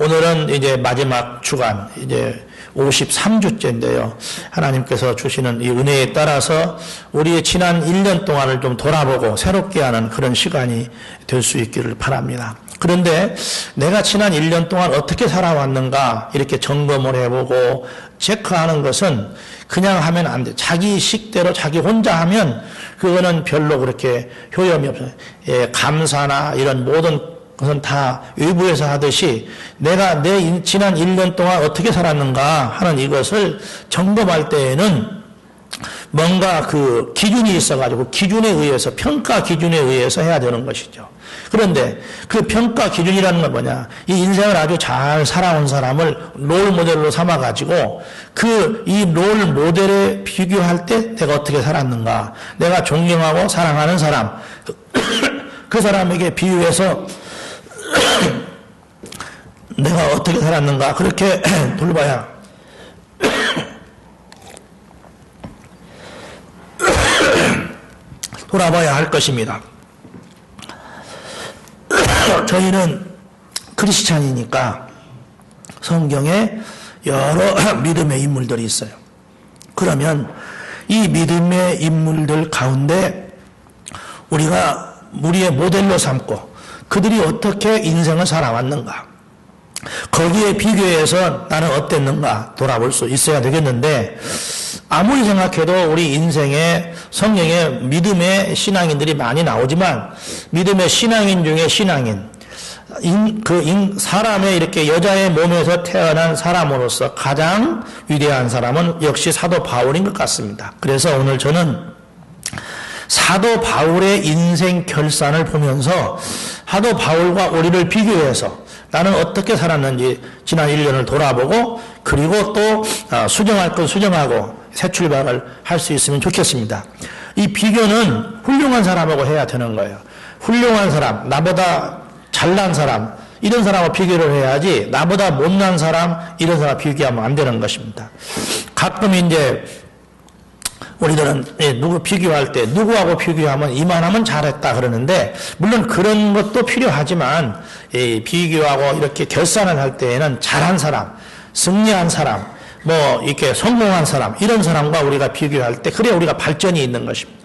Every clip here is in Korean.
오늘은 이제 마지막 주간, 이제 53주째인데요. 하나님께서 주시는 이 은혜에 따라서 우리의 지난 1년 동안을 좀 돌아보고 새롭게 하는 그런 시간이 될 수 있기를 바랍니다. 그런데 내가 지난 1년 동안 어떻게 살아왔는가 이렇게 점검을 해보고 체크하는 것은 그냥 하면 안 돼. 자기 식대로 자기 혼자 하면 그거는 별로 그렇게 효험이 없어요. 예, 감사나 이런 모든 것은 다 외부에서 하듯이 내가 내 지난 1년 동안 어떻게 살았는가 하는 이것을 점검할 때에는 뭔가 그 기준이 있어가지고 기준에 의해서 평가 기준에 의해서 해야 되는 것이죠. 그런데 그 평가 기준이라는 건 뭐냐? 이 인생을 아주 잘 살아온 사람을 롤 모델로 삼아가지고 이 롤 모델에 비교할 때 내가 어떻게 살았는가? 내가 존경하고 사랑하는 사람, 그 사람에게 비유해서 내가 어떻게 살았는가? 그렇게 돌아봐야 할 것입니다. 저희는 크리스찬이니까 성경에 여러 믿음의 인물들이 있어요. 그러면 이 믿음의 인물들 가운데 우리가 우리의 모델로 삼고 그들이 어떻게 인생을 살아왔는가, 거기에 비교해서 나는 어땠는가 돌아볼 수 있어야 되겠는데, 아무리 생각해도 우리 인생에 성경에 믿음의 신앙인들이 많이 나오지만 믿음의 신앙인 중에 신앙인, 사람의 이렇게 여자의 몸에서 태어난 사람으로서 가장 위대한 사람은 역시 사도 바울인 것 같습니다. 그래서 오늘 저는 사도 바울의 인생 결산을 보면서 사도 바울과 우리를 비교해서 나는 어떻게 살았는지 지난 1년을 돌아보고, 그리고 또 수정할 건 수정하고 새 출발을 할 수 있으면 좋겠습니다. 이 비교는 훌륭한 사람하고 해야 되는 거예요. 훌륭한 사람, 나보다 잘난 사람, 이런 사람하고 비교를 해야지 나보다 못난 사람, 이런 사람 비교하면 안 되는 것입니다. 가끔 이제 우리들은 누구 비교할 때 누구하고 비교하면 이만하면 잘했다 그러는데, 물론 그런 것도 필요하지만 비교하고 이렇게 결산을 할 때에는 잘한 사람, 승리한 사람, 이렇게 성공한 사람, 이런 사람과 우리가 비교할 때 그래야 우리가 발전이 있는 것입니다.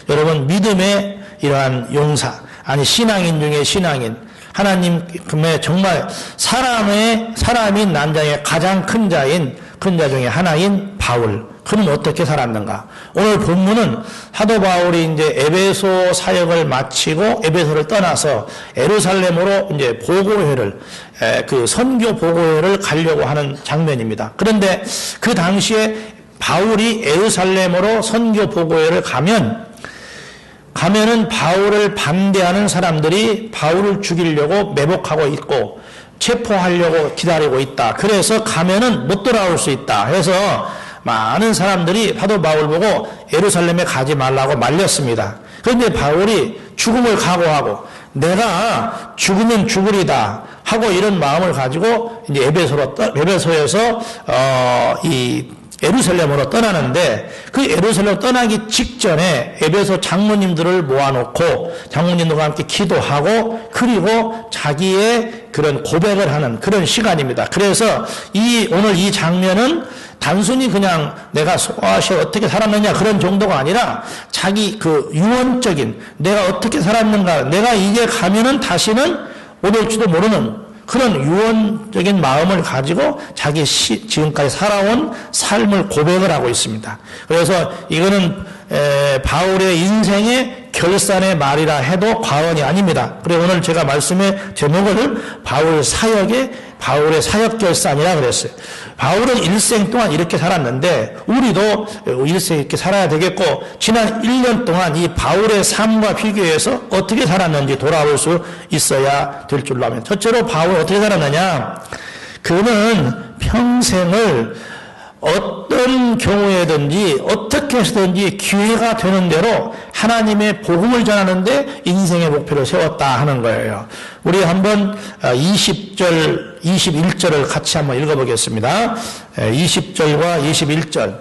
여러분, 믿음의 이러한 용사, 아니 신앙인 중에 신앙인, 하나님의 정말 사람인 난장의 가장 큰 자 중에 하나인 바울, 그는 어떻게 살았는가? 오늘 본문은 사도 바울이 이제 에베소 사역을 마치고 에베소를 떠나서 예루살렘으로 이제 그 선교 보고회를 가려고 하는 장면입니다. 그런데 그 당시에 바울이 예루살렘으로 선교 보고회를 가면은 바울을 반대하는 사람들이 바울을 죽이려고 매복하고 있고 체포하려고 기다리고 있다. 그래서 가면은 못 돌아올 수 있다 해서 많은 사람들이 사도 바울 보고 예루살렘에 가지 말라고 말렸습니다. 그런데 바울이 죽음을 각오하고 내가 죽으면 죽으리다 하고 이런 마음을 가지고 이제 에베소에서 예루살렘으로 떠나는데, 그 예루살렘 떠나기 직전에 에베소 장로님들을 모아놓고 장로님들과 함께 기도하고, 그리고 자기의 그런 고백을 하는 그런 시간입니다. 그래서 오늘 이 장면은 단순히 그냥 내가 소아시 어떻게 살았느냐 그런 정도가 아니라 자기 그 유언적인 내가 어떻게 살았는가, 내가 이게 가면은 다시는 못 올지도 모르는 그런 유언적인 마음을 가지고 자기 지금까지 살아온 삶을 고백을 하고 있습니다. 그래서 이거는 바울의 인생의 결산의 말이라 해도 과언이 아닙니다. 그래서 오늘 제가 말씀의 제목을 바울의 사역 결산이라 그랬어요. 바울은 일생 동안 이렇게 살았는데 우리도 일생 이렇게 살아야 되겠고, 지난 1년 동안 이 바울의 삶과 비교해서 어떻게 살았는지 돌아볼 수 있어야 될 줄로 합니다. 첫째로 바울 어떻게 살았느냐? 그는 평생을 어떤 경우에든지 어떻게 해서든지 기회가 되는 대로 하나님의 복음을 전하는데 인생의 목표를 세웠다 하는 거예요. 우리 한번 20절, 21절을 같이 한번 읽어보겠습니다. 20절과 21절.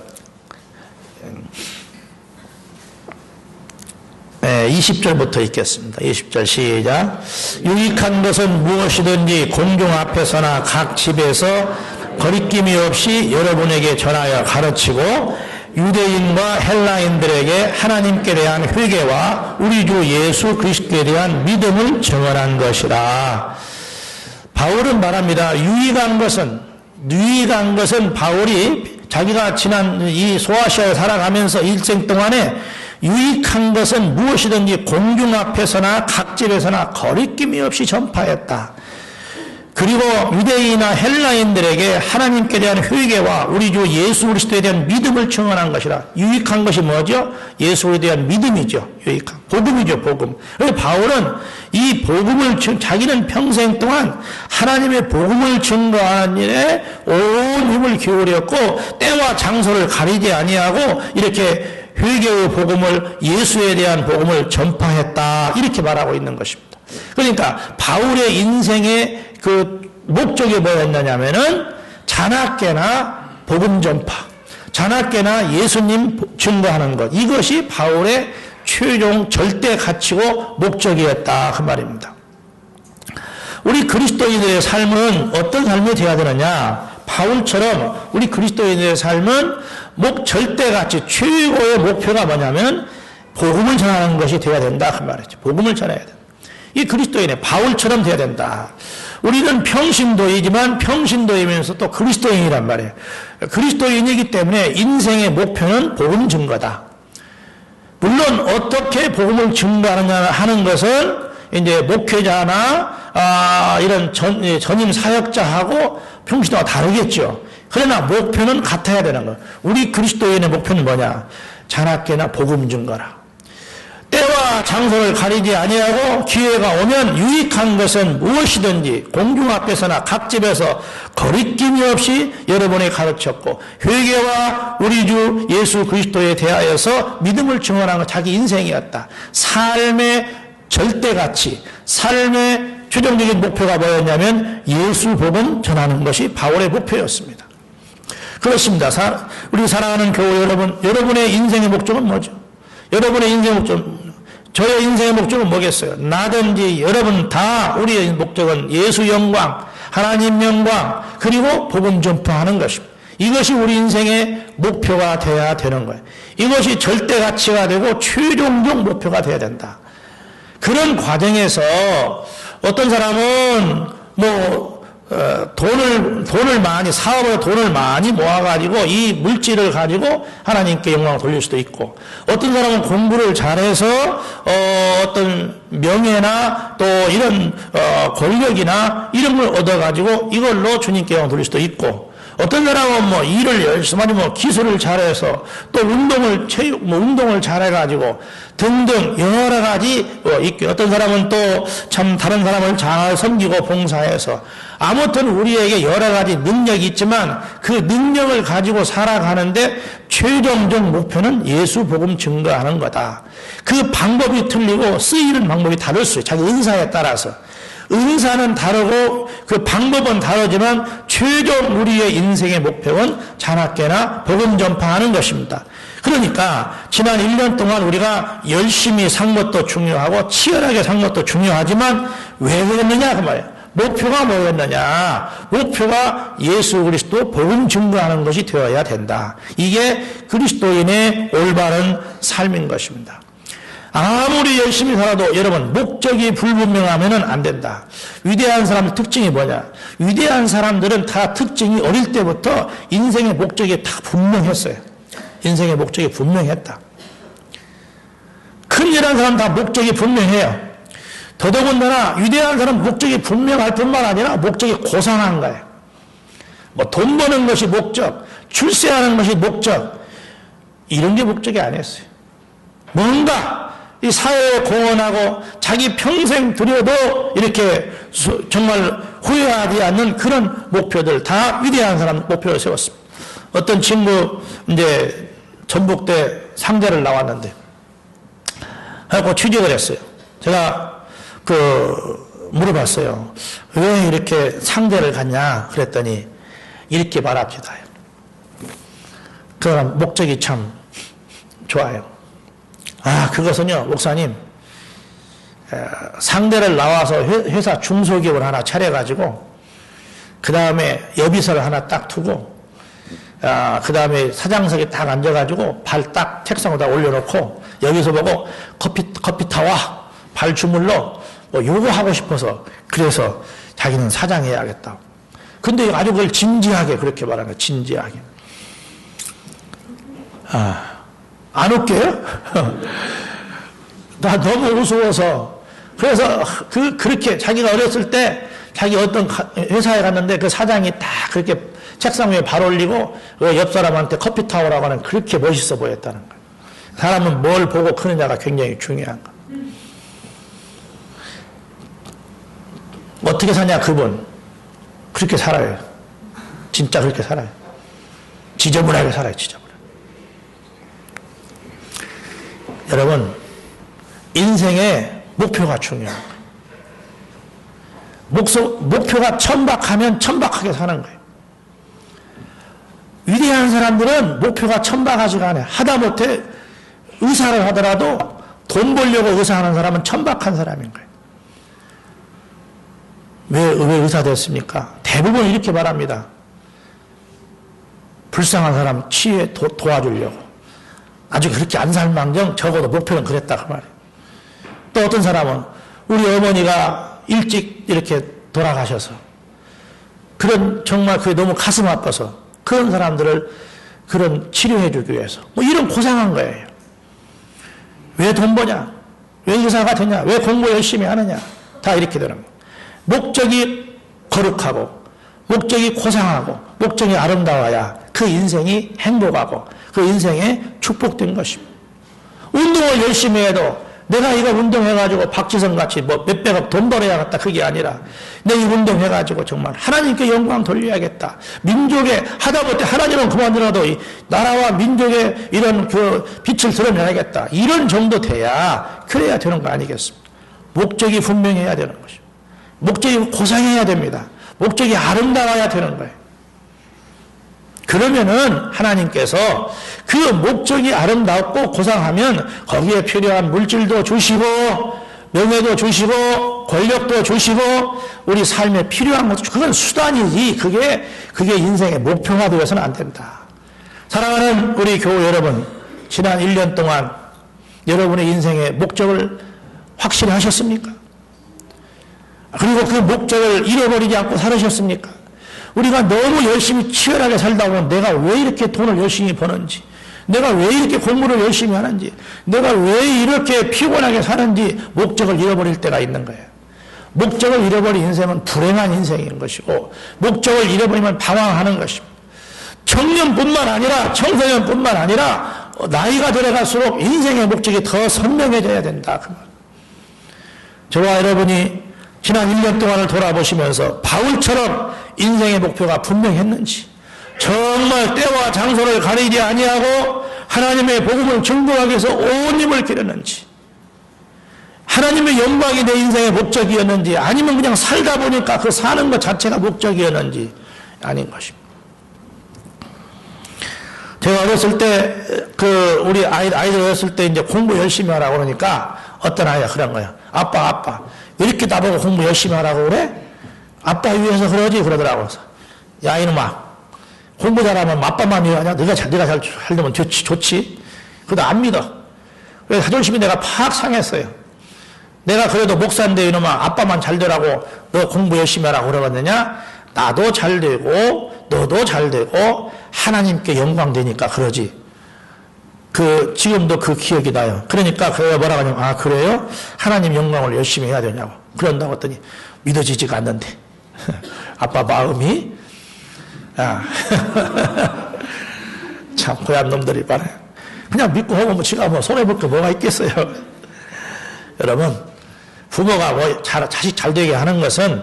20절부터 읽겠습니다. 20절 시작. 유익한 것은 무엇이든지 공중 앞에서나 각 집에서 거리낌이 없이 여러분에게 전하여 가르치고 유대인과 헬라인들에게 하나님께 대한 회개와 우리 주 예수 그리스도에 대한 믿음을 증언한 것이라. 바울은 말합니다. 유익한 것은 바울이 자기가 지난 이 소아시아에 살아가면서 일생 동안에 유익한 것은 무엇이든지 공중 앞에서나 각 집에서나 거리낌이 없이 전파했다. 그리고 유대인이나 헬라인들에게 하나님께 대한 회개와 우리 주 예수 그리스도에 대한 믿음을 증언한 것이라. 유익한 것이 뭐죠? 예수에 대한 믿음이죠. 유익한 복음이죠. 복음. 그래서 바울은 이 복음을 자기는 평생 동안 하나님의 복음을 증거하는 일에 온 힘을 기울였고 때와 장소를 가리지 아니하고 이렇게 회개의 복음을 예수에 대한 복음을 전파했다. 이렇게 말하고 있는 것입니다. 그러니까 바울의 인생의 그 목적이 뭐였느냐면은 자나깨나 복음 전파, 자나깨나 예수님 증거하는 것, 이것이 바울의 최종 절대 가치고 목적이었다 그 말입니다. 우리 그리스도인들의 삶은 어떤 삶이 되어야 되느냐? 바울처럼 우리 그리스도인들의 삶은 절대 가치 최고의 목표가 뭐냐면 복음을 전하는 것이 되어야 된다 그 말이죠. 복음을 전해야 된다. 이 그리스도인의 바울처럼 되어야 된다. 우리는 평신도이지만 평신도이면서 또 그리스도인이란 말이에요. 그리스도인이기 때문에 인생의 목표는 복음 증거다. 물론 어떻게 복음을 증거하느냐 하는 것은 이제 목회자나 이런 전임 사역자하고 평신도가 다르겠죠. 그러나 목표는 같아야 되는 거예요. 우리 그리스도인의 목표는 뭐냐? 자나깨나 복음 증거라. 때와 장소를 가리지 아니하고 기회가 오면 유익한 것은 무엇이든지 공중 앞에서나 각 집에서 거리낌이 없이 여러분에 가르쳤고 회개와 우리 주 예수 그리스도에 대하여서 믿음을 증언한 것 자기 인생이었다. 삶의 절대 가치, 삶의 최종적인 목표가 뭐였냐면 예수 복음 전하는 것이 바울의 목표였습니다. 그렇습니다. 우리 사랑하는 교회 여러분, 여러분의 인생의 목적은 뭐죠? 여러분의 인생의 목적은, 저의 인생의 목적은 뭐겠어요? 나든지 여러분 다 우리의 목적은 예수 영광, 하나님 영광, 그리고 복음 전파하는 것입니다. 이것이 우리 인생의 목표가 되어야 되는 거예요. 이것이 절대 가치가 되고 최종적 목표가 되어야 된다. 그런 과정에서 어떤 사람은 돈을 많이, 사업으로 돈을 많이 모아가지고 이 물질을 가지고 하나님께 영광을 돌릴 수도 있고, 어떤 사람은 공부를 잘해서, 어떤 명예나 또 이런, 권력이나 이런 걸 얻어가지고 이걸로 주님께 영광을 돌릴 수도 있고, 어떤 사람은 일을 열심히 하면 기술을 잘해서 또 운동을 잘해가지고 등등 여러 가지 있고, 어떤 사람은 또 참 다른 사람을 잘 섬기고 봉사해서 아무튼 우리에게 여러 가지 능력이 있지만 그 능력을 가지고 살아가는데 최종적 목표는 예수 복음 증거하는 거다. 그 방법이 틀리고 쓰이는 방법이 다를 수 있어요. 자기 은사에 따라서. 은사는 다르고 그 방법은 다르지만 최종 우리의 인생의 목표는 자나깨나 복음 전파하는 것입니다. 그러니까 지난 1년 동안 우리가 열심히 산 것도 중요하고 치열하게 산 것도 중요하지만 왜 그랬느냐 그 말이에요. 목표가 뭐였느냐? 목표가 예수 그리스도 복음 증거하는 것이 되어야 된다. 이게 그리스도인의 올바른 삶인 것입니다. 아무리 열심히 살아도 여러분 목적이 불분명하면 안 된다. 위대한 사람의 특징이 뭐냐? 위대한 사람들은 다 특징이 어릴 때부터 인생의 목적이 다 분명했어요. 인생의 목적이 분명했다. 큰 일한 사람 다 목적이 분명해요. 더더군다나 위대한 사람 목적이 분명할 뿐만 아니라 목적이 고상한 거예요. 돈 버는 것이 목적, 출세하는 것이 목적, 이런 게 목적이 아니었어요. 뭔가 이 사회에 공헌하고 자기 평생 들여도 이렇게 정말 후회하지 않는 그런 목표들, 다 위대한 사람 목표를 세웠습니다. 어떤 친구 이제 전북대 상대를 나왔는데 하고 취직을 했어요. 제가 물어봤어요. 왜 이렇게 상대를 갔냐 그랬더니 이렇게 말합니다. 그 사람 목적이 참 좋아요. 그것은요, 목사님, 상대를 나와서 회사 중소기업을 하나 차려가지고 그 다음에 여비서를 하나 딱 두고 그 다음에 사장석에 딱 앉아가지고 발 딱 책상에다 올려놓고 여기서 보고 커피 타와 발 주물러 뭐 요거 하고 싶어서 그래서 자기는 사장해야겠다. 근데 아주 그걸 진지하게 그렇게 말하는 거예요. 진지하게. 안 웃겨요? 나 너무 우스워서. 그래서 그렇게 자기가 어렸을 때 자기 어떤 회사에 갔는데 그 사장이 딱 그렇게 책상 위에 발 올리고 옆 사람한테 커피 타오라고 하는 그렇게 멋있어 보였다는 거예요. 사람은 뭘 보고 크느냐가 굉장히 중요한 거. 어떻게 사냐 그분. 그렇게 살아요. 진짜 그렇게 살아요. 지저분하게 살아요. 지저분하게. 여러분 인생의 목표가 중요한 거예요. 목표가 천박하면 천박하게 사는 거예요. 위대한 사람들은 목표가 천박하지가 않아요. 하다못해 의사를 하더라도 돈 벌려고 의사하는 사람은 천박한 사람인 거예요. 왜 의사 됐습니까? 대부분 이렇게 말합니다. 불쌍한 사람 치유에 도와주려고. 아주 그렇게 안 살망정 적어도 목표는 그랬다 그 말이에요. 또 어떤 사람은 우리 어머니가 일찍 이렇게 돌아가셔서 그런 정말 그게 너무 가슴 아파서 그런 사람들을 그런 치료해 주기 위해서 뭐 이런 고생한 거예요. 왜 돈 버냐? 왜 의사가 되냐? 왜 공부 열심히 하느냐? 다 이렇게 되는 거예요. 목적이 거룩하고 목적이 고상하고 목적이 아름다워야 그 인생이 행복하고 그 인생에 축복된 것입니다. 운동을 열심히 해도 내가 이거 운동해가지고 박지성 같이 뭐 몇백억 돈 벌어야겠다 그게 아니라 내 이 운동해가지고 정말 하나님께 영광 돌려야겠다. 민족에 하다못해 하나님은 그만두라도 이 나라와 민족의 이런 그 빛을 드러내야겠다. 이런 정도 돼야 그래야 되는 거 아니겠습니까? 목적이 분명해야 되는 것이죠. 목적이 고상해야 됩니다. 목적이 아름다워야 되는 거예요. 그러면은 하나님께서 그 목적이 아름답고 고상하면 거기에 필요한 물질도 주시고 명예도 주시고 권력도 주시고 우리 삶에 필요한 것도 그건 수단이지 그게 인생의 목표가 되어서는 안 된다. 사랑하는 우리 교우 여러분, 지난 1년 동안 여러분의 인생의 목적을 확실히 하셨습니까? 그리고 그 목적을 잃어버리지 않고 살으셨습니까? 우리가 너무 열심히 치열하게 살다 보면 내가 왜 이렇게 돈을 열심히 버는지, 내가 왜 이렇게 공부를 열심히 하는지, 내가 왜 이렇게 피곤하게 사는지 목적을 잃어버릴 때가 있는 거예요. 목적을 잃어버린 인생은 불행한 인생인 것이고 목적을 잃어버리면 방황하는 것입니다. 청년뿐만 아니라 청소년뿐만 아니라 나이가 들어갈수록 인생의 목적이 더 선명해져야 된다. 그 말. 저와 여러분이 지난 1년 동안을 돌아보시면서 바울처럼 인생의 목표가 분명했는지, 정말 때와 장소를 가리지 아니하고 하나님의 복음을 증거하기 위해서 온 힘을 기르는지, 하나님의 영광이 내 인생의 목적이었는지, 아니면 그냥 살다 보니까 그 사는 것 자체가 목적이었는지 아닌 것입니다. 제가 어렸을 때 우리 아이들 어렸을 때 이제 공부 열심히 하라고 그러니까 어떤 아이가 그런 거예요. 아빠 왜 이렇게 나보고 공부 열심히 하라고 그래? 아빠 위해서 그러지 그러더라고요. 야 이놈아, 공부 잘하면 아빠만 위하냐? 네가 잘 살려면 좋지. 그래도 안 믿어. 그래서 자존심이 내가 팍 상했어요. 내가 그래도 목사인데 이놈아 아빠만 잘 되라고 너 공부 열심히 하라고 그러겠느냐? 나도 잘 되고 너도 잘 되고 하나님께 영광 되니까 그러지. 지금도 그 기억이 나요. 그러니까 그가 뭐라고 하냐면, 아, 그래요? 하나님 영광을 열심히 해야 되냐고. 그런다고 했더니 믿어지지가 않는데. 아빠 마음이, 참, 고얀 놈들이 많아요. 그냥 믿고 하면 지가 뭐 손해볼 게 뭐가 있겠어요. 여러분, 부모가 자식 잘 되게 하는 것은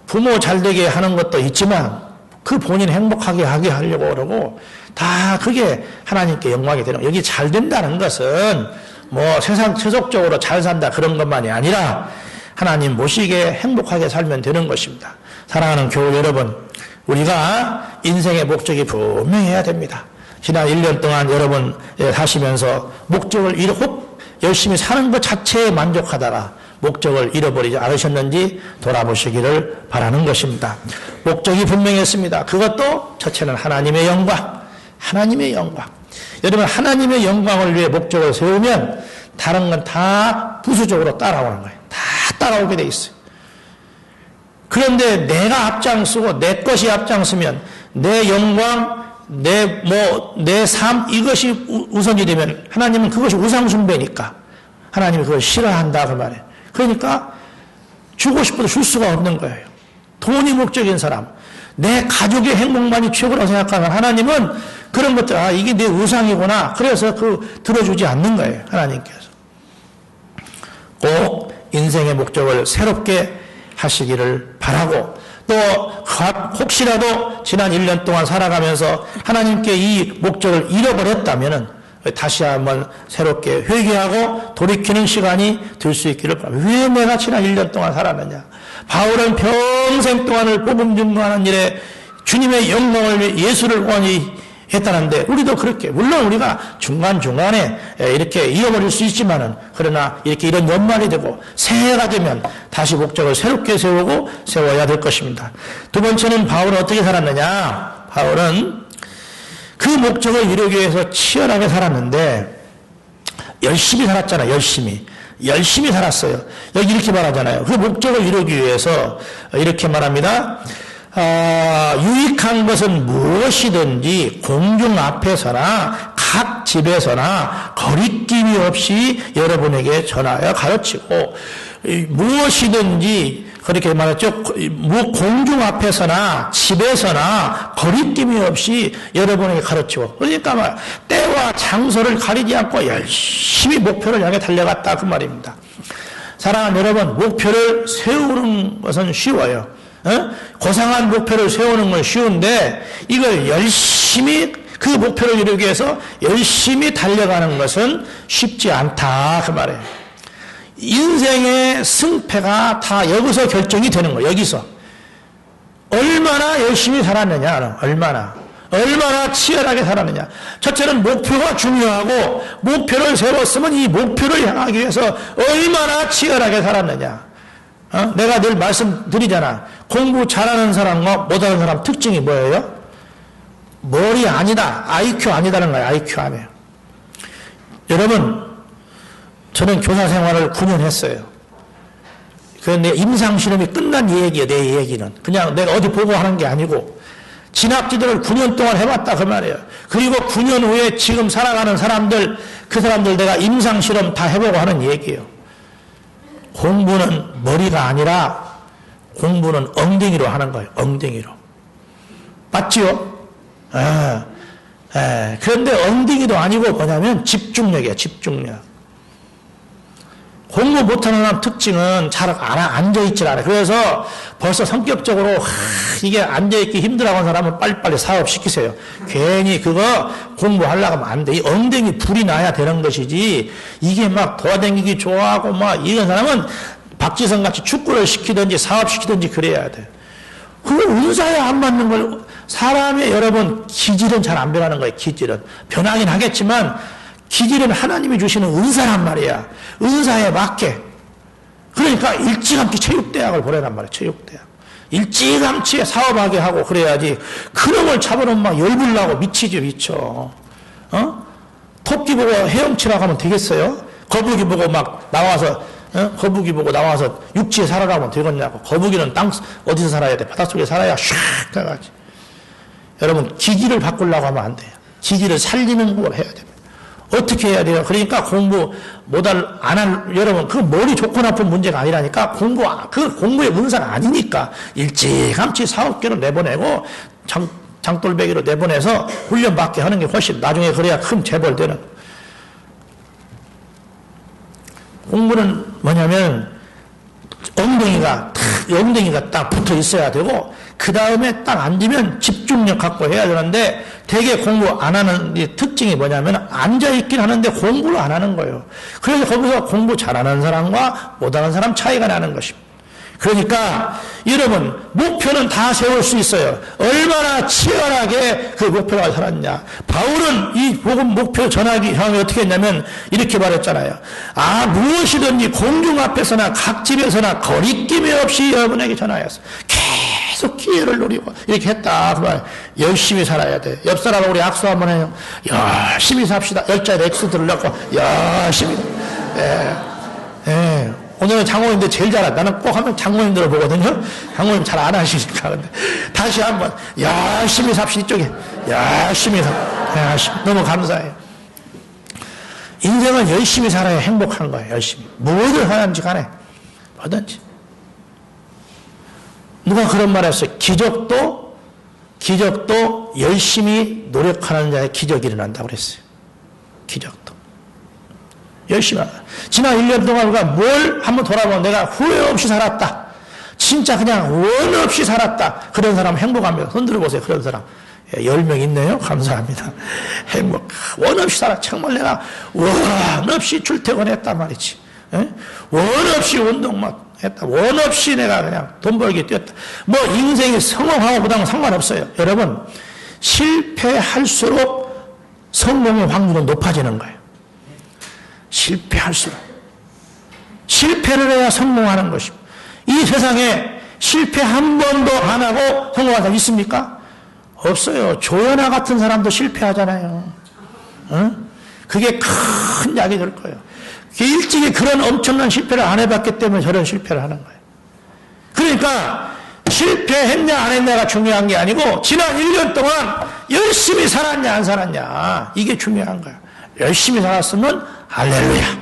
부모 잘 되게 하는 것도 있지만 그 본인 행복하게 하게 하려고 그러고 다 그게 하나님께 영광이 되는 거예요. 여기 잘 된다는 것은 뭐 세속적으로 잘 산다 그런 것만이 아니라 하나님 모시게 행복하게 살면 되는 것입니다. 사랑하는 교우 여러분, 우리가 인생의 목적이 분명해야 됩니다. 지난 1년 동안 여러분 사시면서 목적을 잃고 열심히 사는 것 자체에 만족하다가 목적을 잃어버리지 않으셨는지 돌아보시기를 바라는 것입니다. 목적이 분명했습니다. 그것도 첫째는 하나님의 영광, 하나님의 영광. 여러분, 하나님의 영광을 위해 목적을 세우면 다른 건 다 부수적으로 따라오는 거예요. 다 따라오게 돼 있어요. 그런데 내가 앞장서고 내 것이 앞장서면 내 영광, 내 삶, 이것이 우선이 되면 하나님은 그것이 우상숭배니까 하나님이 그걸 싫어한다 그 말이에요. 그러니까 주고 싶어도 줄 수가 없는 거예요. 돈이 목적인 사람, 내 가족의 행복만이 최고라고 생각하는 하나님은 그런 것들, 이게 내 우상이구나. 그래서 들어주지 않는 거예요. 하나님께서. 꼭 인생의 목적을 새롭게 하시기를 바라고, 또 혹시라도 지난 1년 동안 살아가면서 하나님께 이 목적을 잃어버렸다면 다시 한번 새롭게 회개하고 돌이키는 시간이 될 수 있기를 바랍니다. 왜 내가 지난 1년 동안 살았느냐. 바울은 평생 동안을 복음 증거하는 일에 주님의 영광을 위해 예수를 원히 했다는데, 우리도 그렇게, 물론 우리가 중간중간에 이렇게 잃어버릴 수 있지만은, 그러나 이렇게 이런 연말이 되고 새해가 되면 다시 목적을 새롭게 세워야 될 것입니다. 두 번째는 바울은 어떻게 살았느냐. 바울은 그 목적을 이루기 위해서 치열하게 살았는데 열심히 살았잖아요. 열심히 살았어요. 여기 이렇게 말하잖아요. 그 목적을 이루기 위해서 이렇게 말합니다. 유익한 것은 무엇이든지 공중 앞에서나 각 집에서나 거리낌이 없이 여러분에게 전하여 가르치고, 무엇이든지 그렇게 말했죠. 공중 앞에서나 집에서나 거리낌이 없이 여러분에게 가르치고, 그러니까 때와 장소를 가리지 않고 열심히 목표를 향해 달려갔다 그 말입니다. 사랑하는 여러분, 목표를 세우는 것은 쉬워요. 고상한 목표를 세우는 건 쉬운데 이걸 열심히 그 목표를 이루기 위해서 열심히 달려가는 것은 쉽지 않다 그 말이에요. 인생의 승패가 다 여기서 결정이 되는 거예요. 여기서 얼마나 열심히 살았느냐, 얼마나 치열하게 살았느냐. 첫째는 목표가 중요하고, 목표를 세웠으면 이 목표를 향하기 위해서 얼마나 치열하게 살았느냐. 내가 늘 말씀드리잖아. 공부 잘하는 사람과 못하는 사람 특징이 뭐예요? 머리 아니다, IQ 아니다는 거예요. IQ 안에. 여러분, 저는 교사 생활을 9년 했어요. 그런데 임상실험이 끝난 얘기예요. 내 얘기는 그냥 내가 어디 보고 하는 게 아니고 진학지도를 9년 동안 해봤다 그 말이에요. 그리고 9년 후에 지금 살아가는 사람들, 그 사람들 내가 임상실험 다 해보고 하는 얘기예요. 공부는 머리가 아니라 공부는 엉덩이로 하는 거예요. 엉덩이로. 맞지요? 그런데 엉덩이도 아니고 뭐냐면 집중력이에요. 집중력. 공부 못하는 사람 특징은 잘 앉아있질 않아요. 그래서 벌써 성격적으로 이게 앉아있기 힘들어하는 사람은 빨리빨리 사업시키세요. 괜히 그거 공부하려고 하면 안 돼. 이 엉덩이 불이 나야 되는 것이지, 이게 막 돌아다니기 좋아하고 막 이런 사람은 박지성 같이 축구를 시키든지 사업시키든지 그래야 돼. 그걸 은사에 안 맞는 걸, 사람의 여러분 기질은 잘 안 변하는 거예요. 기질은 변하긴 하겠지만 기질은 하나님이 주시는 은사란 말이야. 은사에 맞게. 그러니까 일찌감치 체육대학을 보내란 말이야. 체육대학. 일찌감치 사업하게 하고 그래야지. 그놈을 잡아놓으면 막 열불나고 미치지 미쳐. 토끼 보고 헤엄치라고 하면 되겠어요? 거북이 보고 막 나와서 거북이 보고 나와서 육지에 살아가면 되겠냐고. 거북이는 땅 어디서 살아야 돼? 바닷속에 살아야 샥 가가지. 여러분, 기질을 바꾸려고 하면 안 돼요. 기질을 살리는 걸 해야 됩니다. 어떻게 해야 돼요? 그러니까 공부 안 할, 여러분, 그 머리 좋고 나쁜 문제가 아니라니까. 그 공부의 문사가 아니니까 일찌감치 사업계로 내보내고 장돌배기로 내보내서 훈련받게 하는 게 훨씬 나중에 그래야 큰 재벌 되는. 공부는 뭐냐면 엉덩이가 딱 붙어 있어야 되고, 그 다음에 딱 앉으면 집중력 갖고 해야 되는데, 되게 공부 안 하는 특징이 뭐냐면 앉아있긴 하는데 공부를 안 하는 거예요. 그래서 거기서 공부 잘하는 사람과 못하는 사람 차이가 나는 것입니다. 그러니까 여러분 목표는 다 세울 수 있어요. 얼마나 치열하게 그 목표가 살았냐. 바울은 이 복음 목표 전하기 향해 어떻게 했냐면 이렇게 말했잖아요. 무엇이든지 공중 앞에서나 각집에서나 거리낌이 없이 여러분에게 전하였어. 계속 기회를 노리고 이렇게 했다. 그말 열심히 살아야 돼. 옆 사람하고 우리 악수 한번 해요. 열심히 삽시다. 열자리 X들을 넣고 열심히. 오늘은 장모님들 제일 잘한다. 나는 꼭 하면 장모님들을 보거든요. 장모님 잘 안 하시니까. 근데 다시 한번 열심히 삽시다. 이쪽에 열심히 열심히. 너무 감사해요. 인생은 열심히 살아야 행복한 거예요. 열심히. 뭐든 하는지 간에 뭐든지. 누가 그런 말 했어요. 기적도 열심히 노력하는 자의 기적이 일어난다고 그랬어요. 기적도. 열심히 하다. 지난 1년 동안 우리가 뭘 한번 돌아보면 내가 후회 없이 살았다. 진짜 그냥 원 없이 살았다. 그런 사람 행복합니다. 손 들어보세요. 그런 사람. 10명 있네요. 감사합니다. 행복. 원 없이 살아. 정말 내가 원 없이 출퇴근했단 말이지. 원 없이 운동만 했다. 원 없이 내가 그냥 돈 벌기 뛰었다. 뭐 인생이 성공하고 보다는 상관없어요. 여러분, 실패할수록 성공의 확률은 높아지는 거예요. 실패할수록. 실패를 해야 성공하는 것입니다. 이 세상에 실패 한 번도 안 하고 성공한 사람 있습니까? 없어요. 조연아 같은 사람도 실패하잖아요. 그게 큰 약이 될 거예요. 일찍이 그런 엄청난 실패를 안 해봤기 때문에 저런 실패를 하는 거예요. 그러니까 실패했냐 안 했냐가 중요한 게 아니고 지난 1년 동안 열심히 살았냐 안 살았냐 이게 중요한 거예요. 열심히 살았으면 할렐루야.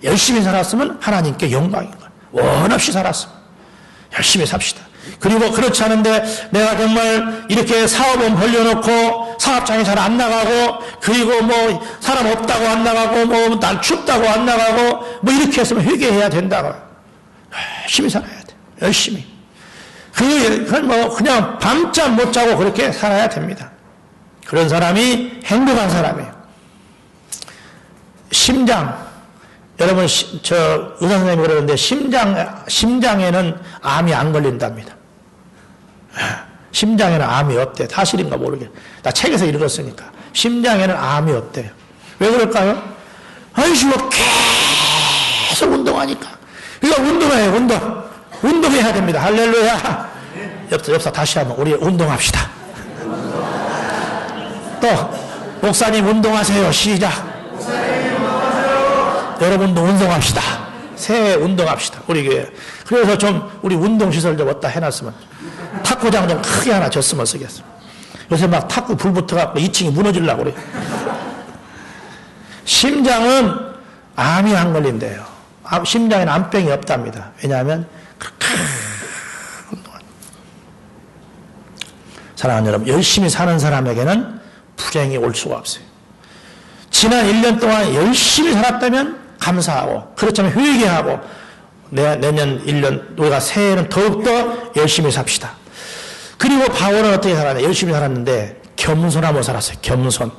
열심히 살았으면 하나님께 영광인 거예요. 원 없이 살았으면 열심히 삽시다. 그리고 그렇지 않은데 내가 정말 이렇게 사업은 벌려놓고 사업장에 잘 안 나가고 그리고 뭐 사람 없다고 안 나가고 뭐 날 춥다고 안 나가고 뭐 이렇게 했으면 회개해야 된다고. 열심히 살아야 돼. 열심히. 그건 뭐 그냥 밤잠 못 자고 그렇게 살아야 됩니다. 그런 사람이 행복한 사람이에요. 심장. 여러분 저 의사 선생님이 그러는데 심장에는 암이 안 걸린답니다. 심장에는 암이 없대. 사실인가 모르겠어요. 나 책에서 읽었으니까. 심장에는 암이 없대요. 왜 그럴까요? 아이고 계속 운동하니까. 그러니까 운동해요. 운동해야 됩니다. 할렐루야. 옆사 다시 한번 우리 운동합시다. 또 목사님 운동하세요. 시작. 여러분도 운동합시다. 새해 운동합시다. 우리 교회. 그래서 좀 우리 운동시설 좀 어디다 해놨으면 탁구장 좀 크게 하나 졌으면 쓰겠어. 요새 막 탁구 불 붙어갖고 2층이 무너지려고 그래요. 심장은 암이 안 걸린대요. 심장에는 암병이 없답니다. 왜냐하면 사랑하는 여러분, 열심히 사는 사람에게는 불행이 올 수가 없어요. 지난 1년 동안 열심히 살았다면 감사하고, 그렇다면 회개하고, 내년 1년, 우리가 새해에는 더욱더 열심히 삽시다. 그리고 바울은 어떻게 살았냐? 열심히 살았는데, 겸손하고 살았어요. 겸손.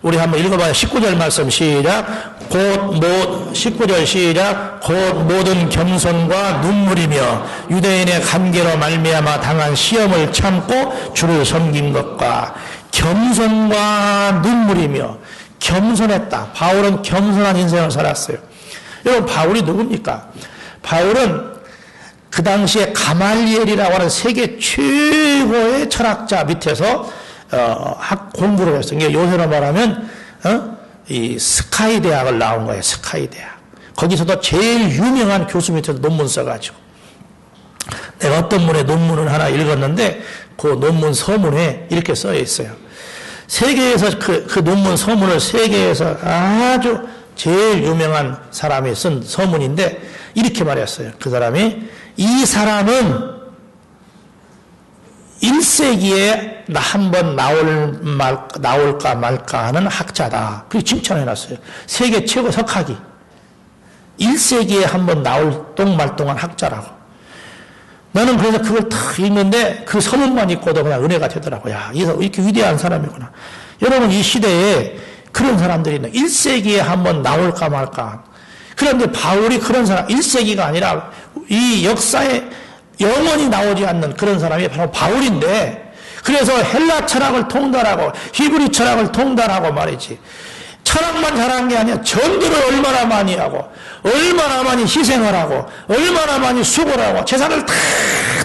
우리 한번 읽어봐요. 19절 말씀 시작. 19절 시작. 곧 모든 겸손과 눈물이며 유대인의 관계로 말미암아 당한 시험을 참고 주를 섬긴 것과 겸손과 눈물이며 겸손했다. 바울은 겸손한 인생을 살았어요. 여러분, 바울이 누굽니까? 바울은 그 당시에 가말리엘이라고 하는 세계 최고의 철학자 밑에서 공부를 했어요. 이게 요새로 말하면 이 스카이 대학을 나온 거예요. 스카이 대학. 거기서도 제일 유명한 교수 밑에서 논문 써가지고 내가 어떤 분의 논문을 하나 읽었는데 그 논문 서문에 이렇게 써 있어요. 세계에서 그 논문 서문을 세계에서 아주 제일 유명한 사람이 쓴 서문인데 이렇게 말했어요. 그 사람이 이 사람은 1세기에 한번 나올까 말까 하는 학자다. 그렇게 칭찬해놨어요. 세계 최고 석학이 1세기에 한번 나올 똥말똥한 학자라고. 나는 그래서 그걸 탁 읽는데 그 서문만 읽고도 그냥 은혜가 되더라고요. 야, 이렇게 위대한 사람이구나. 여러분, 이 시대에 그런 사람들이 있는 1세기에 한번 나올까 말까. 그런데 바울이 그런 사람, 1세기가 아니라 이 역사에 영원히 나오지 않는 그런 사람이 바로 바울인데, 그래서 헬라 철학을 통달하고 히브리 철학을 통달하고 말이지, 철학만 잘한 게 아니라 전도를 얼마나 많이 하고 얼마나 많이 희생을 하고 얼마나 많이 수고를 하고 재산을 다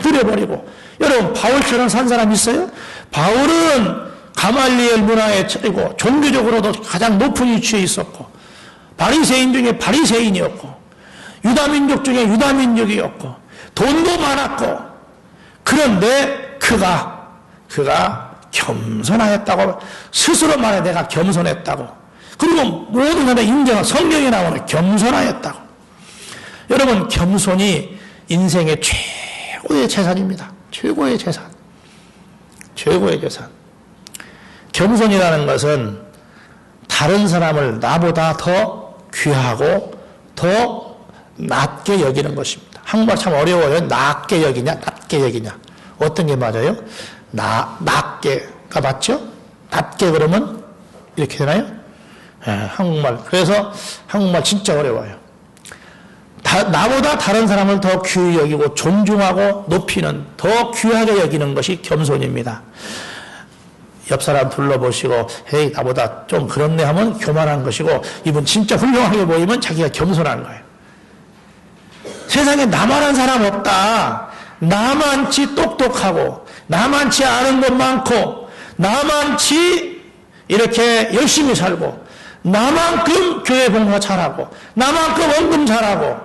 들여버리고. 여러분, 바울처럼 산 사람 있어요? 바울은 가말리엘 문화에 처리고 종교적으로도 가장 높은 위치에 있었고, 바리새인 중에 바리새인이었고, 유다민족 중에 유다민족이었고, 돈도 많았고. 그런데 그가 겸손하였다고 스스로 말해. 내가 겸손했다고. 그리고 모든 사람의 인정한 성경에 나오는 겸손하였다고. 여러분, 겸손이 인생의 최고의 재산입니다. 최고의 재산. 최고의 재산. 겸손이라는 것은 다른 사람을 나보다 더 귀하고 더 낮게 여기는 것입니다. 한국말 참 어려워요. 낮게 여기냐, 낮게 여기냐. 어떤 게 맞아요? 낮게가 맞죠? 낮게 그러면 이렇게 되나요? 네, 한국말. 그래서 한국말 진짜 어려워요. 나보다 다른 사람을 더 귀히 여기고 존중하고 높이는, 더 귀하게 여기는 것이 겸손입니다. 옆 사람 둘러보시고, 헤이, 나보다 좀 그렇네 하면 교만한 것이고, 이분 진짜 훌륭하게 보이면 자기가 겸손한 거예요. 세상에 나만한 사람 없다. 나만치 똑똑하고, 나만치 아는 것 많고, 나만치 이렇게 열심히 살고, 나만큼 교회 봉사 잘하고, 나만큼 헌금 잘하고,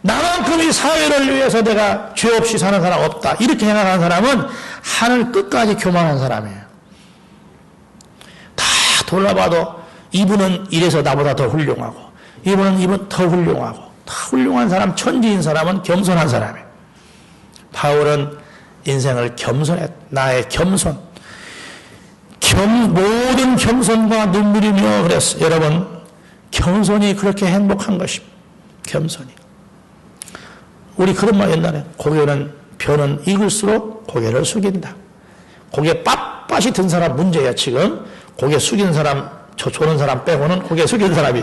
나만큼 이 사회를 위해서 내가 죄 없이 사는 사람 없다. 이렇게 생각하는 사람은 하늘 끝까지 교만한 사람이에요. 다 돌아봐도 이분은 이래서 나보다 더 훌륭하고, 이분 더 훌륭하고, 더 훌륭한 사람, 천지인 사람은 겸손한 사람이에요. 바울은 인생을 나의 겸손, 모든 겸손과 눈물이며 그랬어요. 여러분, 겸손이 그렇게 행복한 것입니다. 겸손이. 우리 그런 말 옛날에, 벼는 익을수록 고개를 숙인다. 고개 빳빳이 든 사람 문제야. 지금 고개 숙이는 사람, 조는 사람 빼고는 고개 숙이는 사람이.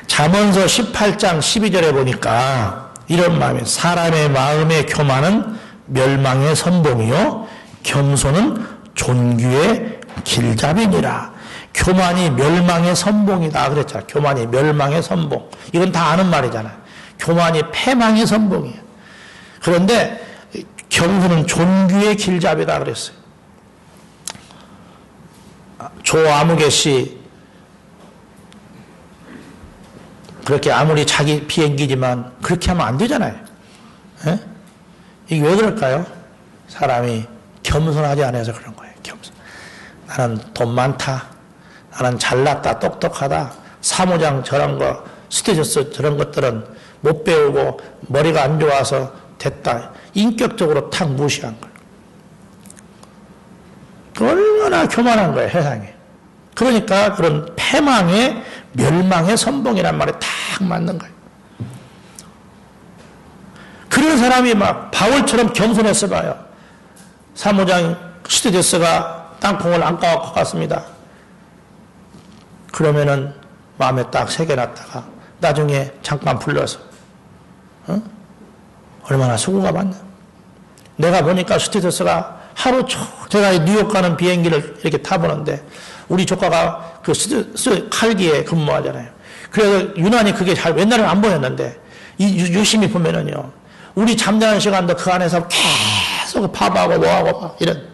잠언서 18장 12절에 보니까 이런 마음이, 사람의 마음의 교만은 멸망의 선봉이요 겸손은 존귀의 길잡이니라. 교만이 멸망의 선봉이다 그랬잖아. 교만이 멸망의 선봉. 이건 다 아는 말이잖아요. 교만이 패망의 선봉이에요. 그런데 겸손은 존귀의 길잡이다 그랬어요. 조아무개 씨, 그렇게 아무리 자기 비행기지만 그렇게 하면 안 되잖아요. 에? 이게 왜 그럴까요? 사람이 겸손하지 않아서 그런 거예요. 겸손. 나는 돈 많다. 나는 잘났다. 똑똑하다. 사무장 저런 거, 스튜디오스 저런 것들은 못 배우고 머리가 안 좋아서 됐다. 인격적으로 탁 무시한 거예요. 얼마나 교만한 거예요, 세상에. 그러니까 그런 패망의, 멸망의 선봉이란 말에 딱 맞는 거예요. 그런 사람이 막 바울처럼 겸손했어 봐요. 사무장 스튜디오스가 땅콩을 안 까갖고 갔습니다. 그러면은 마음에 딱 새겨놨다가 나중에 잠깐 불러서, 얼마나 수고가 많나. 내가 보니까 스튜디오스가 하루 제가 뉴욕 가는 비행기를 이렇게 타보는데, 우리 조카가 그 칼기에 근무하잖아요. 그래서 유난히 그게 옛날에는 안 보였는데, 유심히 보면은요, 우리 잠자는 시간도 그 안에서 계속 밥하고 뭐하고 막 이런,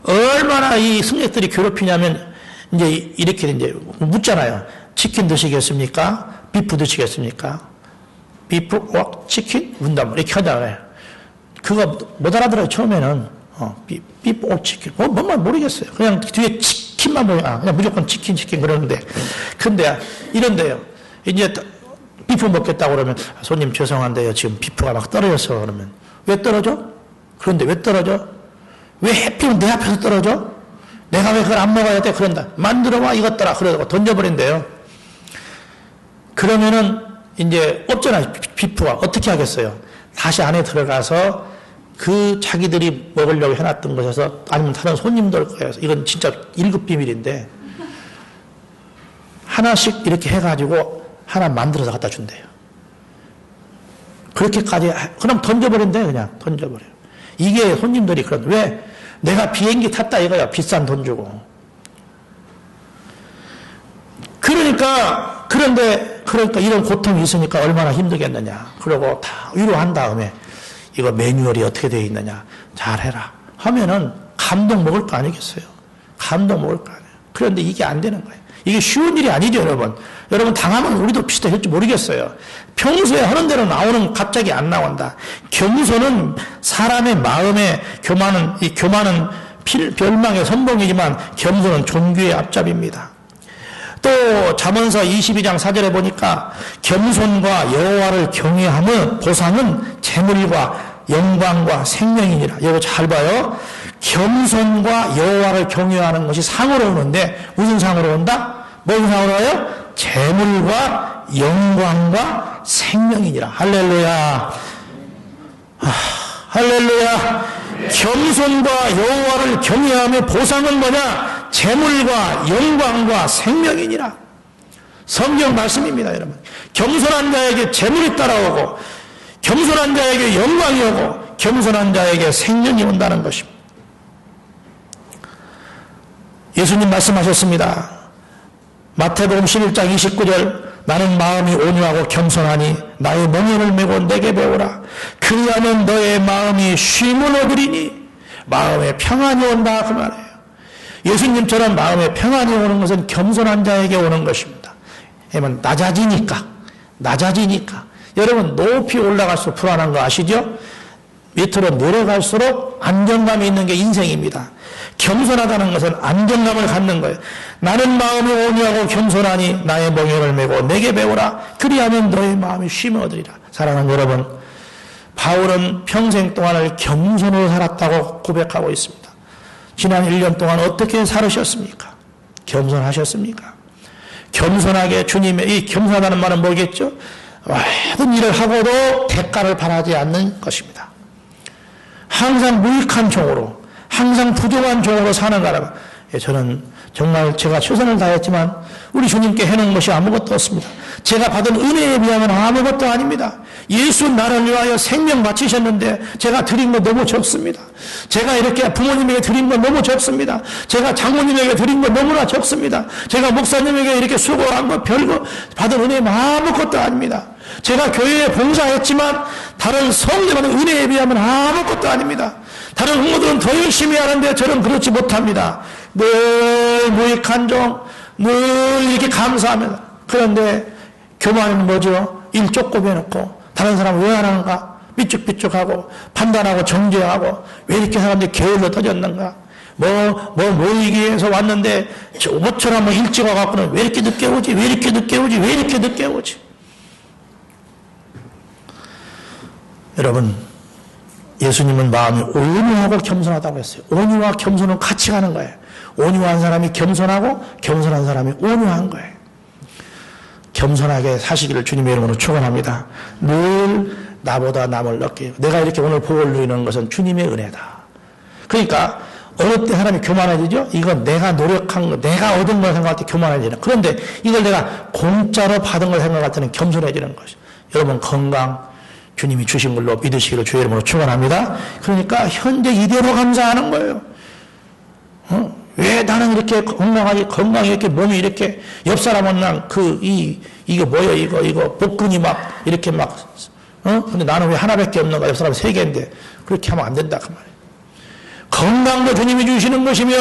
얼마나 이 승객들이 괴롭히냐면, 이제 이렇게 이제 묻잖아요. 치킨 드시겠습니까? 비프 드시겠습니까? 비프, 치킨? 문단 이렇게 하잖아요. 그거 못 알아들어요, 처음에는. 비프, 치킨. 뭔 말 모르겠어요. 그냥 뒤에 치킨만 보여. 그냥 무조건 치킨 그러는데. 근데, 이런데요. 이제 비프 먹겠다고 그러면, 손님 죄송한데요. 지금 비프가 막 떨어졌어. 그러면. 왜 떨어져? 그런데 왜 떨어져? 왜 해피면 내 앞에서 떨어져? 내가 왜 그걸 안 먹어야 돼? 그런다. 만들어와, 이것들아. 그러다가 던져버린대요. 그러면은, 이제 없잖아요. 비프가. 어떻게 하겠어요? 다시 안에 들어가서 그 자기들이 먹으려고 해놨던 것에서, 아니면 다른 손님들 거에서, 이건 진짜 1급 비밀인데, 하나씩 이렇게 해가지고 하나 만들어서 갖다 준대요. 그렇게까지, 그럼 던져버린대, 그냥. 던져버려요. 이게 손님들이 그런, 왜? 내가 비행기 탔다 이거야. 비싼 돈 주고. 그러니까 이런 고통이 있으니까 얼마나 힘들겠느냐. 그러고 다 위로한 다음에 이거 매뉴얼이 어떻게 되어 있느냐. 잘해라. 하면은 감동 먹을 거 아니겠어요? 감동 먹을 거 아니에요. 그런데 이게 안 되는 거예요. 이게 쉬운 일이 아니죠, 여러분. 여러분 당하면 우리도 비슷할지 모르겠어요. 평소에 하는 대로 나오는 갑자기 안 나온다. 겸손은 사람의 마음에 교만은 별망의 선봉이지만 겸손은 존귀의 앞잡입니다. 또 잠언서 22장 4절에 보니까 겸손과 여호와를 경외함의 보상은 재물과 영광과 생명이니라. 여러분 잘 봐요. 겸손과 여호와를 경외하는 것이 상으로 오는데 무슨 상으로 온다? 무슨 상으로 와요? 재물과 영광과 생명이니라. 할렐루야. 할렐루야. 겸손과 여호와를 경외함의 보상은 뭐냐? 재물과 영광과 생명이니라. 성경 말씀입니다, 여러분. 겸손한 자에게 재물이 따라오고 겸손한 자에게 영광이 오고 겸손한 자에게 생명이 온다는 것입니다. 예수님 말씀하셨습니다. 마태복음 11장 29절 나는 마음이 온유하고 겸손하니 나의 멍에를 메고 내게 배우라. 그리하면 너의 마음이 쉼을 얻으리니 마음에 평안이 온다 그 말이에요. 예수님처럼 마음에 평안이 오는 것은 겸손한 자에게 오는 것입니다. 왜냐하면 낮아지니까. 여러분 높이 올라갈수록 불안한 거 아시죠? 밑으로 내려갈수록 안정감이 있는 게 인생입니다. 겸손하다는 것은 안정감을 갖는 거예요. 나는 마음이 온유하고 겸손하니 나의 멍에를 메고 내게 배우라. 그리하면 너의 마음이 쉼을 얻으리라. 사랑하는 여러분, 바울은 평생 동안을 겸손으로 살았다고 고백하고 있습니다. 지난 1년 동안 어떻게 살으셨습니까? 겸손하셨습니까? 겸손하게 주님의, 이 겸손하다는 말은 뭐겠죠? 모든 일을 하고도 대가를 바라지 않는 것입니다. 항상 무익한 종으로, 항상 부족한 종으로 사는 거라고. 저는 정말 제가 최선을 다했지만 우리 주님께 해놓은 것이 아무것도 없습니다. 제가 받은 은혜에 비하면 아무것도 아닙니다. 예수 나를 위하여 생명 바치셨는데 제가 드린 거 너무 적습니다. 제가 이렇게 부모님에게 드린 건 너무 적습니다. 제가 장모님에게 드린 건 너무나 적습니다. 제가 목사님에게 이렇게 수고한 거 별거 받은 은혜는 아무것도 아닙니다. 제가 교회에 봉사했지만 다른 성도받은 은혜에 비하면 아무것도 아닙니다. 다른 후보들은 더 열심히 하는데 저는 그렇지 못합니다. 늘 무익한 종, 늘 이렇게 감사합니다. 그런데 교만은 뭐죠? 일 조금 해놓고 다른 사람은 왜 안 하는가? 삐죽삐죽하고 판단하고 정죄하고 왜 이렇게 사람들이 게을러 터졌는가? 모이기 위해서 왔는데 모처럼 일찍 와갖고는 왜 이렇게 늦게 오지? 왜 이렇게 늦게 오지? 여러분, 예수님은 마음이 온유하고 겸손하다고 했어요. 온유와 겸손은 같이 가는 거예요. 온유한 사람이 겸손하고 겸손한 사람이 온유한 거예요. 겸손하게 사시기를 주님의 이름으로 축원합니다. 늘 나보다 남을 높게. 내가 이렇게 오늘 복을 누리는 것은 주님의 은혜다. 그러니까 어느 때 사람이 교만해지죠? 이건 내가 노력한 거, 내가 얻은 걸 생각할 때 교만해지는. 그런데 이걸 내가 공짜로 받은 걸 생각할 때는 겸손해지는 것이죠. 여러분 건강 주님이 주신 걸로 믿으시기를 주의 이름으로 축원합니다. 그러니까 현재 이대로 감사하는 거예요. 왜 나는 이렇게 건강하게 이렇게 몸이 이렇게 옆 사람은 이거 뭐예요? 이거 복근이 막 이렇게 근데 나는 왜 하나밖에 없는 거야? 옆 사람은 3개인데 그렇게 하면 안 된다 그 말이에요. 건강도 주님이 주시는 것이며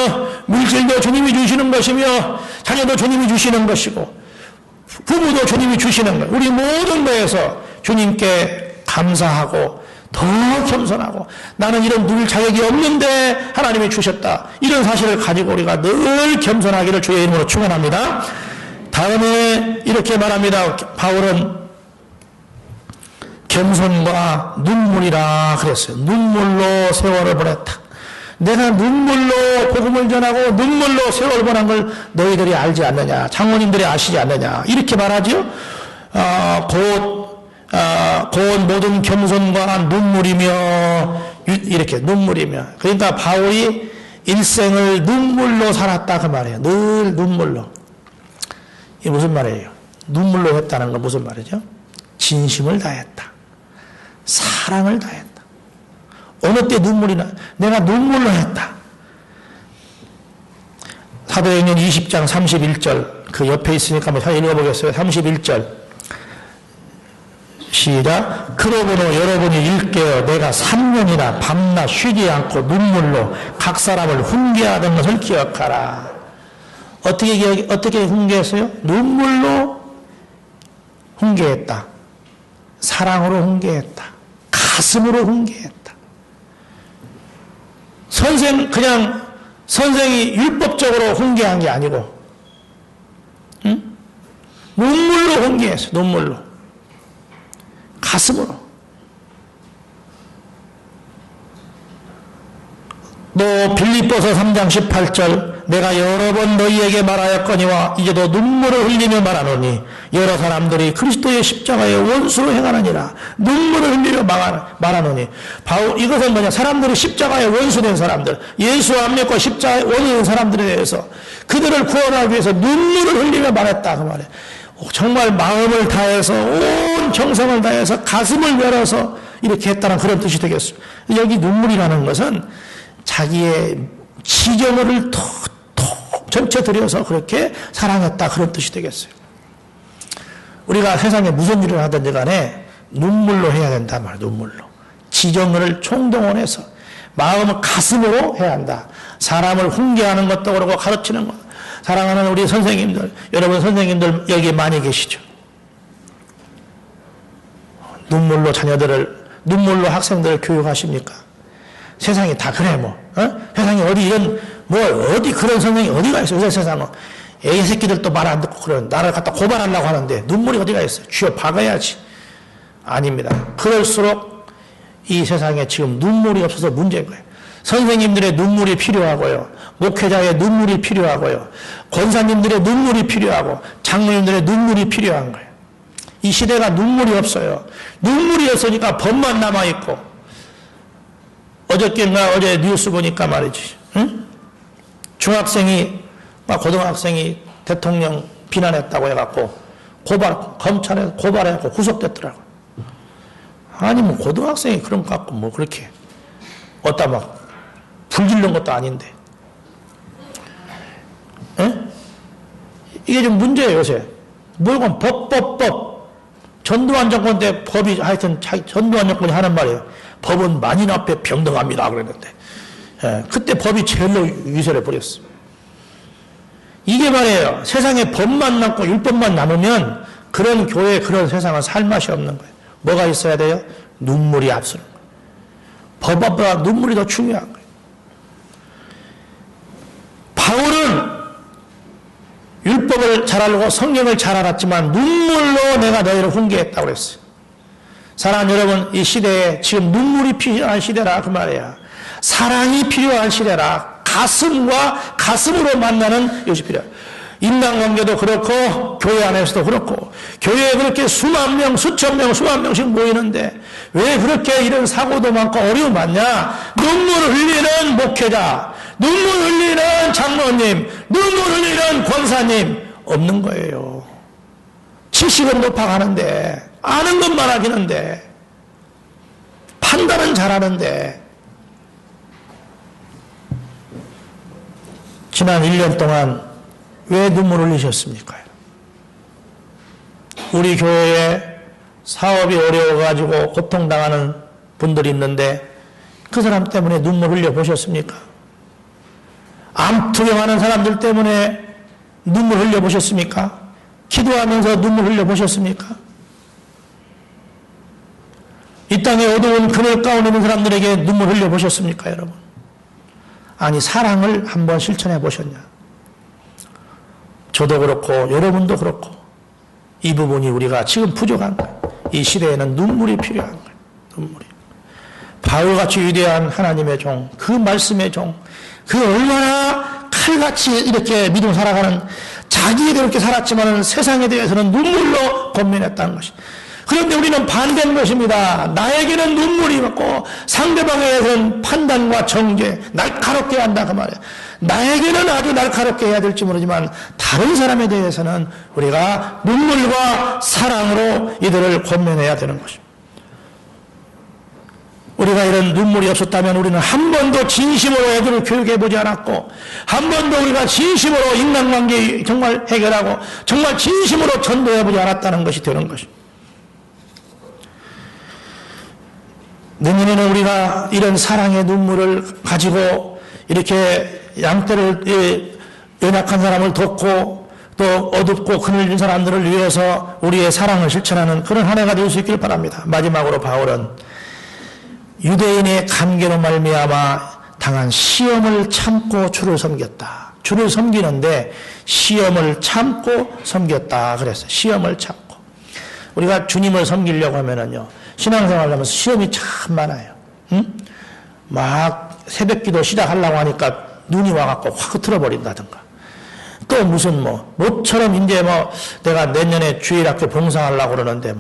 물질도 주님이 주시는 것이며 자녀도 주님이 주시는 것이고 부부도 주님이 주시는 거예요. 우리 모든 거에서 주님께 감사하고 더 겸손하고 나는 이런 누릴 자격이 없는데 하나님이 주셨다. 이런 사실을 가지고 우리가 늘 겸손하기를 주의 이름으로 축원합니다. 다음에 이렇게 말합니다. 바울은 겸손과 눈물이라 그랬어요. 눈물로 세월을 보냈다. 내가 눈물로 복음을 전하고 눈물로 세월을 보낸 걸 너희들이 알지 않느냐. 장로님들이 아시지 않느냐. 이렇게 말하죠. 곧 모든 겸손과 눈물이며 이렇게 눈물이며 그러니까 바울이 일생을 눈물로 살았다 그 말이에요. 늘 눈물로. 이게 무슨 말이에요? 눈물로 했다는 건 무슨 말이죠? 진심을 다했다. 사랑을 다했다. 어느 때 눈물이 나? 내가 눈물로 했다. 사도행전 20장 31절 그 옆에 있으니까 한번 읽어보겠어요. 31절 시작. 그러므로 여러분이 일깨어 내가 3년이나 밤낮 쉬지 않고 눈물로 각 사람을 훈계하던 것을 기억하라. 어떻게 훈계했어요? 눈물로 훈계했다. 사랑으로 훈계했다. 가슴으로 훈계했다. 그냥 선생이 율법적으로 훈계한 게 아니고, 응? 눈물로 훈계했어. 눈물로. 가슴으로. 또 빌립보서 3장 18절 내가 여러 번 너희에게 말하였거니와 이제도 눈물을 흘리며 말하노니 여러 사람들이 그리스도의 십자가의 원수로 행하느니라. 눈물을 흘리며 말하노니 이것은 뭐냐? 사람들이 십자가의 원수된 사람들, 예수 안 믿고 십자가의 원수된 사람들에 대해서 그들을 구원하기 위해서 눈물을 흘리며 말했다 그 말이에요. 정말 마음을 다해서 온 정성을 다해서 가슴을 열어서 이렇게 했다는 그런 뜻이 되겠습니다. 여기 눈물이라는 것은 자기의 지정을 톡 전체 들여서 그렇게 사랑했다 그런 뜻이 되겠어요. 우리가 세상에 무슨 일을 하든지 간에 눈물로 해야 된단 말이에요. 눈물로. 지정을 총동원해서 마음을 가슴으로 해야 한다. 사람을 훈계하는 것도 그렇고 가르치는 것. 사랑하는 우리 선생님들, 여러분 선생님들 여기 많이 계시죠. 눈물로 눈물로 학생들을 교육하십니까? 세상이 다 그래 세상에 어디 그런 선생이 어디가 있어? 이 세상은 애 새끼들도 말 안 듣고 그런 나를 갖다 고발하려고 하는데 눈물이 어디가 있어? 쥐어 박아야지. 아닙니다. 그럴수록 이 세상에 지금 눈물이 없어서 문제인 거예요. 선생님들의 눈물이 필요하고요. 목회자의 눈물이 필요하고요. 권사님들의 눈물이 필요하고 장로님들의 눈물이 필요한 거예요. 이 시대가 눈물이 없어요. 눈물이 없으니까 법만 남아있고 어제 뉴스 보니까 말이지. 응? 고등학생이 대통령 비난했다고 해갖고 검찰에 고발해갖고 구속됐더라고. 아니 고등학생이 그런 거 갖고 그렇게 어디다 불 질른 것도 아닌데. 에? 이게 좀 문제예요, 요새. 법. 전두환 정권 때 법이 하여튼 전두환 정권이 하는 말이에요. 법은 만인 앞에 평등합니다. 그랬는데. 그때 법이 제일로 위세를 부렸어. 이게 말이에요. 세상에 법만 남고 율법만 남으면 그런 교회, 그런 세상은 살 맛이 없는 거예요. 뭐가 있어야 돼요? 눈물이 앞서는 거예요. 법보다 눈물이 더 중요한 거예요. 바울은 율법을 잘 알고 성경을 잘 알았지만 눈물로 내가 너희를 훈계했다고 그랬어요. 사랑하는 여러분, 이 시대에 지금 눈물이 필요한 시대라 그 말이야. 사랑이 필요한 시대라. 가슴과 가슴으로 만나는 이것이 필요해요. 인간관계도 그렇고 교회 안에서도 그렇고 교회에 그렇게 수만 명, 수천 명, 수만 명씩 모이는데 왜 그렇게 이런 사고도 많고 어려움 많냐? 눈물을 흘리는 목회자, 눈물 흘리는 장로님, 눈물 흘리는 권사님 없는 거예요. 지식은 높아가는데 아는 것만 하기는데 판단은 잘하는데 지난 1년 동안 왜 눈물을 흘리셨습니까? 우리 교회에 사업이 어려워가지고 고통당하는 분들이 있는데 그 사람 때문에 눈물 흘려보셨습니까? 암 투병하는 사람들 때문에 눈물 흘려보셨습니까? 기도하면서 눈물 흘려보셨습니까? 이 땅에 어두운 그늘 가운데 있는 사람들에게 눈물 흘려보셨습니까, 여러분? 아니, 사랑을 한번 실천해 보셨냐? 저도 그렇고 여러분도 그렇고 이 부분이 우리가 지금 부족한 거예요. 이 시대에는 눈물이 필요한 거예요. 눈물이. 바울같이 위대한 하나님의 종, 그 말씀의 종, 그 얼마나 칼같이 이렇게 믿음 살아가는 자기에 대해 이렇게 살았지만 세상에 대해서는 눈물로 권면했다는 것이. 그런데 우리는 반대인 것입니다. 나에게는 눈물이 있고 상대방에 대해서는 판단과 정죄, 날카롭게 한다 그 말이에요. 나에게는 아주 날카롭게 해야 될지 모르지만 다른 사람에 대해서는 우리가 눈물과 사랑으로 이들을 권면해야 되는 것입니다. 우리가 이런 눈물이 없었다면 우리는 한 번도 진심으로 애들을 교육해보지 않았고, 한 번도 우리가 진심으로 인간관계 정말 해결하고, 정말 진심으로 전도해보지 않았다는 것이 되는 것입니다. 내년에는 우리가 이런 사랑의 눈물을 가지고 이렇게 양떼를, 연약한 사람을 돕고 또 어둡고 그늘진 사람들을 위해서 우리의 사랑을 실천하는 그런 한 해가 될 수 있길 바랍니다. 마지막으로 바울은 유대인의 관계로 말미암아 당한 시험을 참고 주를 섬겼다. 주를 섬기는데 시험을 참고 섬겼다 그랬어요. 시험을 참고. 우리가 주님을 섬기려고 하면은요, 신앙생활을 하면서 시험이 참 많아요. 응? 막 새벽기도 시작하려고 하니까 눈이 와갖고 확 틀어버린다든가. 또 무슨 모처럼 이제 내가 내년에 주일학교 봉사하려고 그러는데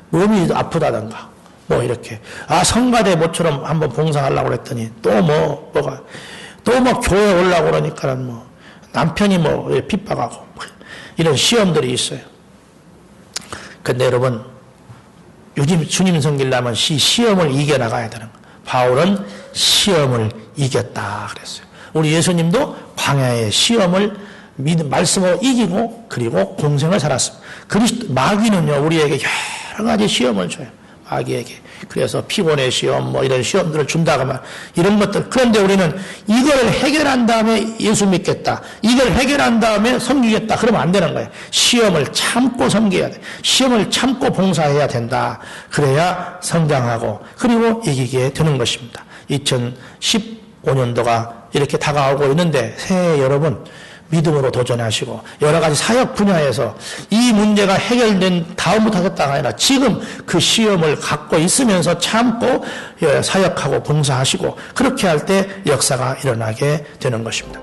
몸이 아프다든가. 이렇게. 성가대 모처럼 한번 봉사하려고 그랬더니 또 교회 오려고 그러니까는 남편이 핍박하고 이런 시험들이 있어요. 근데 여러분, 요즘 주님 섬기려면 시험을 이겨나가야 되는 거예요. 바울은 시험을 이겼다 그랬어요. 우리 예수님도 광야의 시험을 말씀으로 이기고 그리고 공생을 살았습니다. 마귀는요, 우리에게 여러 가지 시험을 줘요. 마귀에게. 그래서 피곤의 시험, 이런 시험들을 준다고 하면 이런 것들. 그런데 우리는 이걸 해결한 다음에 예수 믿겠다. 이걸 해결한 다음에 섬기겠다. 그러면 안 되는 거예요. 시험을 참고 섬겨야 돼. 시험을 참고 봉사해야 된다. 그래야 성장하고 그리고 이기게 되는 것입니다. 2015년도가 이렇게 다가오고 있는데 새해 여러분 믿음으로 도전하시고 여러 가지 사역 분야에서 이 문제가 해결된 다음부터 하겠다가 아니라 지금 그 시험을 갖고 있으면서 참고 사역하고 봉사하시고 그렇게 할 때 역사가 일어나게 되는 것입니다.